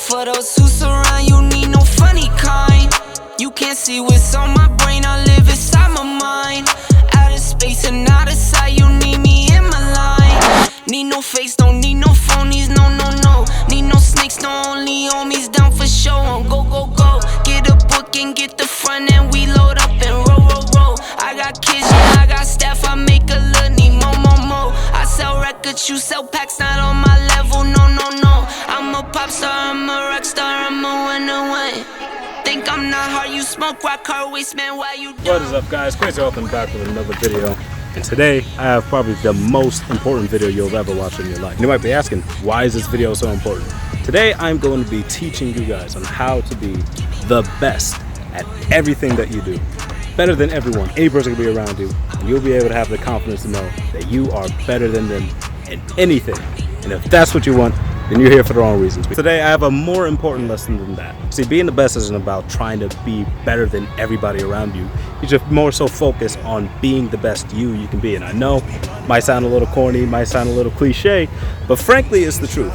For those who surround you, need no funny kind. You can't see what's on my brain, I live inside my mind. Out of space and out of sight, you need me in my line. Need no face, don't need no phonies, no, no, no. Need no snakes, no only homies down for show. On go, go, go, get a book and get the front end, we load up and roll, roll, roll. I got kids, yeah, I got staff, I make a little need more, more, more. I sell records, you sell packs, not on my level, no, no, no. I'm a pop star, I'm a rock star, I'm a winner. Think I'm not hard, you smoke rock, hard waste, man, why you down? What is up, guys? Crazy Welcome back with another video. And today, I have probably the most important video you'll ever watch in your life. You might be asking, why is this video so important? Today, I'm going to be teaching you guys on how to be the best at everything that you do. Better than everyone, any person can be around you, and you'll be able to have the confidence to know that you are better than them in anything. And if that's what you want, then you're here for the wrong reasons. Today, I have a more important lesson than that. See, being the best isn't about trying to be better than everybody around you. You should more so focus on being the best you can be. And I know, might sound a little corny, might sound a little cliche, but frankly, it's the truth.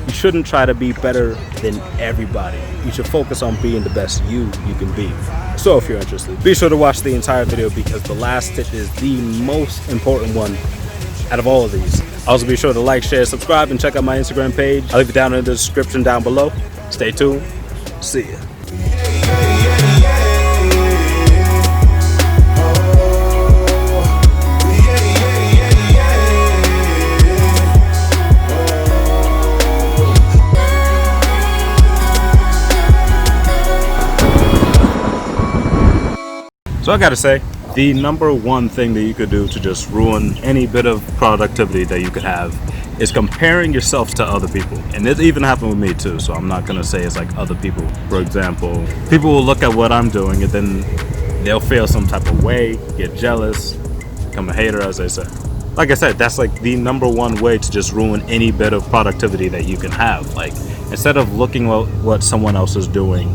You shouldn't try to be better than everybody. You should focus on being the best you can be. So if you're interested, be sure to watch the entire video because the last tip is the most important one out of all of these. Also be sure to like, share, subscribe, and check out my Instagram page. I'll leave it down in the description down below. Stay tuned. See ya. So I gotta say, the number one thing that you could do to just ruin any bit of productivity that you could have is comparing yourself to other people. And it even happened with me too, so I'm not gonna say it's like other people. For example, people will look at what I'm doing and then they'll feel some type of way, get jealous, become a hater, as they say. Like I said, that's like the number one way to just ruin any bit of productivity that you can have. Like, instead of looking at what someone else is doing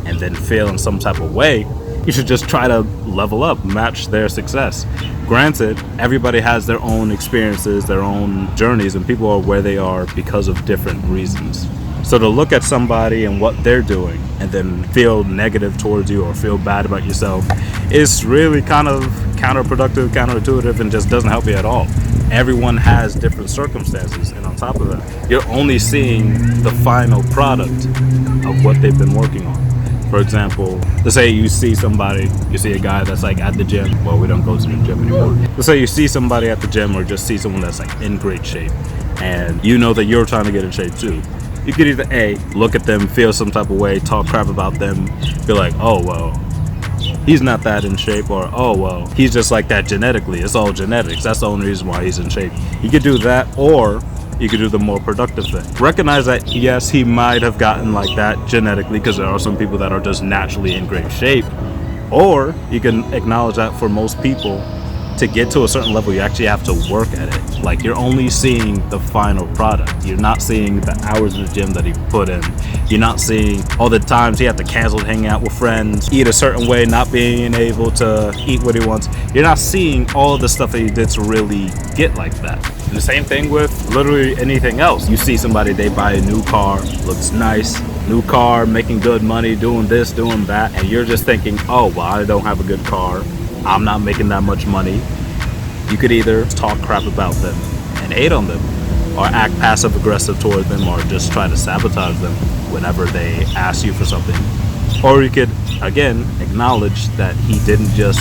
and then feeling some type of way, you should just try to level up, match their success. Granted, everybody has their own experiences, their own journeys, and people are where they are because of different reasons. So to look at somebody and what they're doing and then feel negative towards you or feel bad about yourself is really kind of counterproductive, counterintuitive, and just doesn't help you at all. Everyone has different circumstances, and on top of that, you're only seeing the final product of what they've been working on. For example, let's say you see somebody, you see a guy that's like at the gym. Well, we don't go to the gym anymore. Let's say you see somebody at the gym or just see someone that's like in great shape and you know that you're trying to get in shape too. You could either A, look at them, feel some type of way, talk crap about them, feel like, oh, well, he's not that in shape, or oh, well, he's just like that genetically. It's all genetics. That's the only reason why he's in shape. You could do that, or you could do the more productive thing. Recognize that, yes, he might have gotten like that genetically because there are some people that are just naturally in great shape. Or you can acknowledge that for most people, to get to a certain level, you actually have to work at it. Like, you're only seeing the final product. You're not seeing the hours in the gym that he put in. You're not seeing all the times he had to cancel hanging out with friends, eat a certain way, not being able to eat what he wants. You're not seeing all the stuff that he did to really get like that. And the same thing with literally anything else. You see somebody, they buy a new car, looks nice, new car, making good money, doing this, doing that, and you're just thinking, oh, well, I don't have a good car, I'm not making that much money. You could either talk crap about them and hate on them, or act passive aggressive toward them, or just try to sabotage them whenever they ask you for something. Or you could, again, acknowledge that he didn't just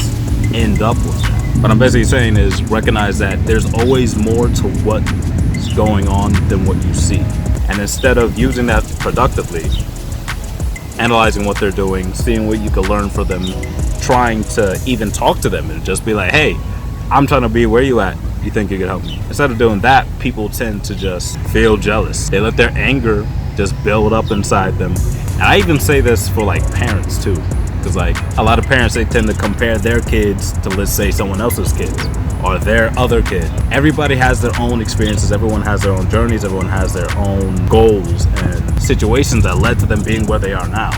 end up with that. What I'm basically saying is recognize that there's always more to what's going on than what you see. And instead of using that productively, analyzing what they're doing, seeing what you can learn from them, trying to even talk to them and just be like, hey, I'm trying to be where you at. You think you can help me? Instead of doing that, people tend to just feel jealous. They let their anger just build up inside them. And I even say this for like parents too, because like a lot of parents, they tend to compare their kids to, let's say, someone else's kids or their other kid. Everybody has their own experiences, everyone has their own journeys, everyone has their own goals and situations that led to them being where they are now.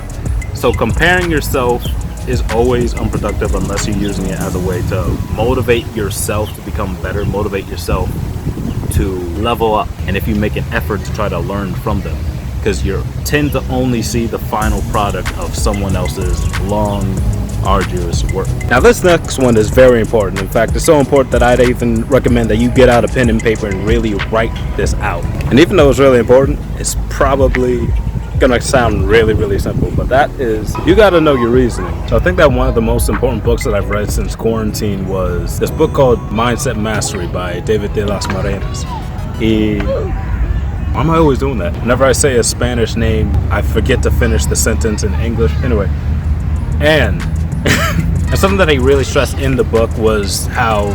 So comparing yourself is always unproductive unless you're using it as a way to motivate yourself to become better, motivate yourself to level up, and if you make an effort to try to learn from them, because you tend to only see the final product of someone else's long, arduous work. Now this next one is very important. In fact, it's so important that I'd even recommend that you get out a pen and paper and really write this out. And even though it's really important, it's probably gonna sound really simple, but that is, you gotta know your reasoning. So I think that one of the most important books that I've read since quarantine was this book called Mindset Mastery by David de las Morenas. Why am I always doing that? Whenever I say a Spanish name, I forget to finish the sentence in English. Anyway, and something that I really stressed in the book was how,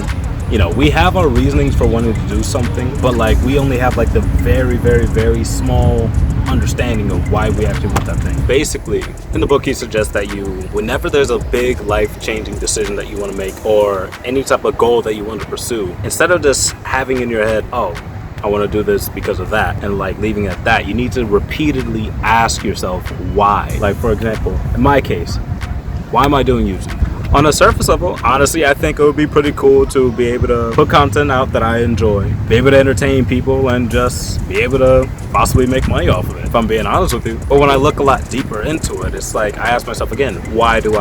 you know, we have our reasonings for wanting to do something, but like we only have like the very small understanding of why we actually want that thing. Basically, in the book he suggests that you, whenever there's a big life-changing decision that you want to make or any type of goal that you want to pursue, instead of just having in your head, oh, I want to do this because of that, and like leaving it at that, you need to repeatedly ask yourself why. Like for example, in my case, why am I doing YouTube? On a surface level, honestly, I think it would be pretty cool to be able to put content out that I enjoy, be able to entertain people, and just be able to possibly make money off of it, if I'm being honest with you. But when I look a lot deeper into it, it's like I ask myself again, why does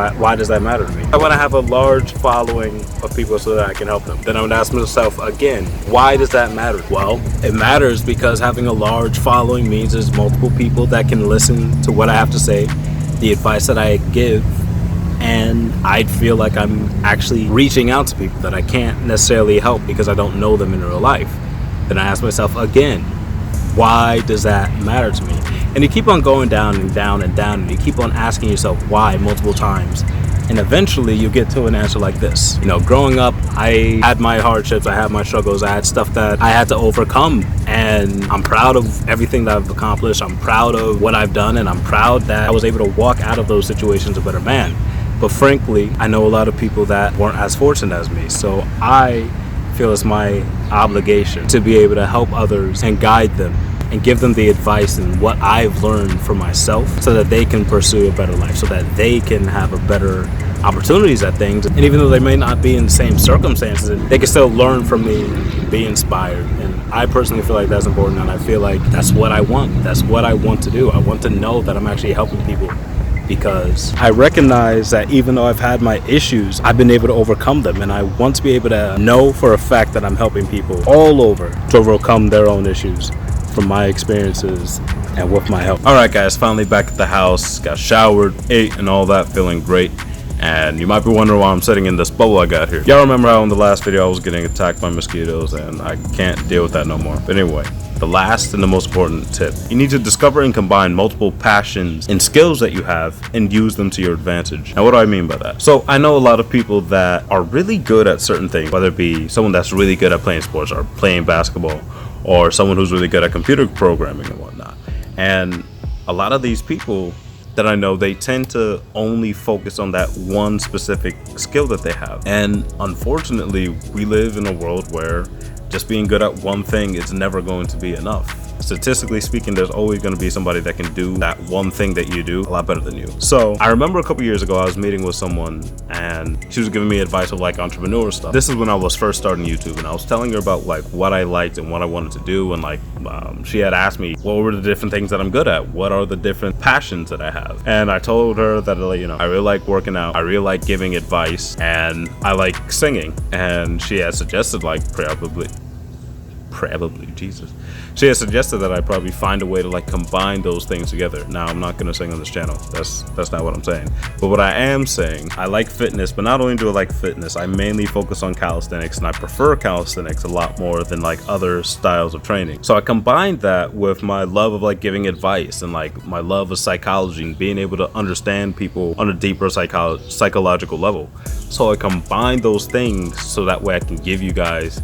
that matter to me? I want to have a large following of people so that I can help them. Then I would ask myself again, why does that matter? Well, it matters because having a large following means there's multiple people that can listen to what I have to say, the advice that I give, and I'd feel like I'm actually reaching out to people that I can't necessarily help because I don't know them in real life. Then I ask myself again, why does that matter to me? And you keep on going down and down and down, and you keep on asking yourself why multiple times, and eventually you get to an answer like this. You know, growing up, I had my hardships, I had my struggles, I had stuff that I had to overcome, and I'm proud of everything that I've accomplished. I'm proud of what I've done, and I'm proud that I was able to walk out of those situations a better man. But frankly, I know a lot of people that weren't as fortunate as me, so I feel it's my obligation to be able to help others and guide them and give them the advice and what I've learned for myself so that they can pursue a better life, so that they can have a better opportunities at things. And even though they may not be in the same circumstances, they can still learn from me, be inspired. And I personally feel like that's important, and I feel like that's what I want. That's what I want to do. I want to know that I'm actually helping people, because I recognize that even though I've had my issues, I've been able to overcome them, and I want to be able to know for a fact that I'm helping people all over to overcome their own issues from my experiences and with my help. Alright guys, finally back at the house, got showered, ate and all that, feeling great. And you might be wondering why I'm sitting in this bubble I got here. Y'all remember how in the last video I was getting attacked by mosquitoes, and I can't deal with that no more. But anyway, the last and the most important tip. You need to discover and combine multiple passions and skills that you have and use them to your advantage. Now, what do I mean by that? So I know a lot of people that are really good at certain things, whether it be someone that's really good at playing sports or playing basketball, or someone who's really good at computer programming and whatnot. And a lot of these people that I know, they tend to only focus on that one specific skill that they have. And unfortunately, we live in a world where just being good at one thing is never going to be enough. Statistically speaking, there's always going to be somebody that can do that one thing that you do a lot better than you. So I remember a couple years ago, I was meeting with someone and she was giving me advice of like entrepreneur stuff. This is when I was first starting YouTube, and I was telling her about like what I liked and what I wanted to do. And like she had asked me, what were the different things that I'm good at? What are the different passions that I have? And I told her that, you know, I really like working out, I really like giving advice, and I like singing. And she had suggested like probably, Jesus. She has suggested that I probably find a way to like combine those things together. Now, I'm not gonna sing on this channel. That's not what I'm saying. But what I am saying, I like fitness, but not only do I like fitness, I mainly focus on calisthenics, and I prefer calisthenics a lot more than like other styles of training. So I combined that with my love of like giving advice and like my love of psychology and being able to understand people on a deeper psychological level. So I combined those things so that way I can give you guys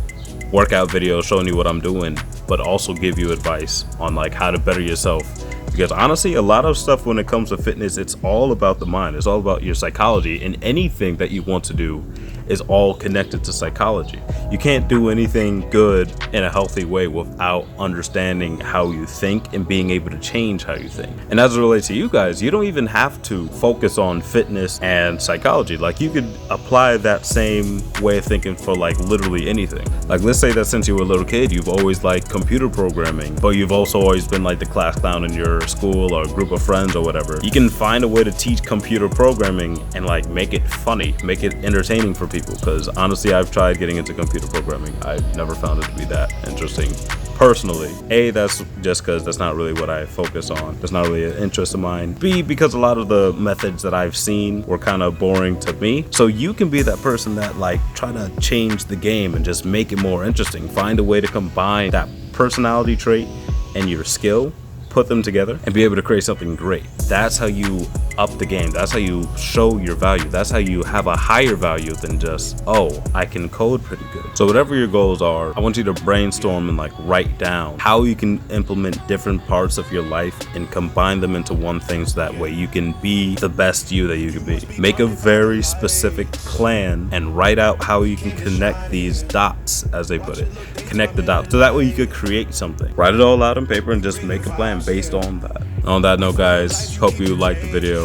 workout videos showing you what I'm doing, but also give you advice on like how to better yourself. Because honestly, a lot of stuff when it comes to fitness, it's all about the mind. It's all about your psychology, and anything that you want to do is all connected to psychology. You can't do anything good in a healthy way without understanding how you think and being able to change how you think. And as it relates to you guys, you don't even have to focus on fitness and psychology. Like, you could apply that same way of thinking for like literally anything. Like, let's say that since you were a little kid, you've always liked computer programming, but you've also always been like the class clown in your school or group of friends or whatever. You can find a way to teach computer programming and like make it funny, make it entertaining for people. Because honestly, I've tried getting into computer programming. I've never found it to be that interesting personally. A, that's just because that's not really what I focus on. That's not really an interest of mine. B, because a lot of the methods that I've seen were kind of boring to me. So you can be that person that like try to change the game and just make it more interesting. Find a way to combine that personality trait and your skill, put them together, and be able to create something great. That's how you up the game. That's how you show your value. That's how you have a higher value than just, oh, I can code pretty good. So whatever your goals are, I want you to brainstorm and like write down how you can implement different parts of your life and combine them into one thing, so that way you can be the best you that you can be. Make a very specific plan and write out how you can connect these dots, as they put it. Connect the dots, so that way you could create something. Write it all out on paper and just make a plan based on that. On that note, guys, hope you liked the video.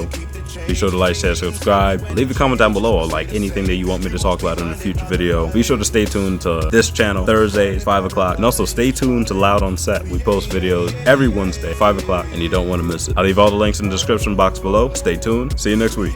Be sure to like, share, subscribe. Leave a comment down below or like anything that you want me to talk about in a future video. Be sure to stay tuned to this channel Thursdays 5 o'clock, and also stay tuned to Loud on Set. We post videos every Wednesday 5 o'clock, and you don't want to miss it. I'll leave all the links in the description box below. Stay tuned. See you next week.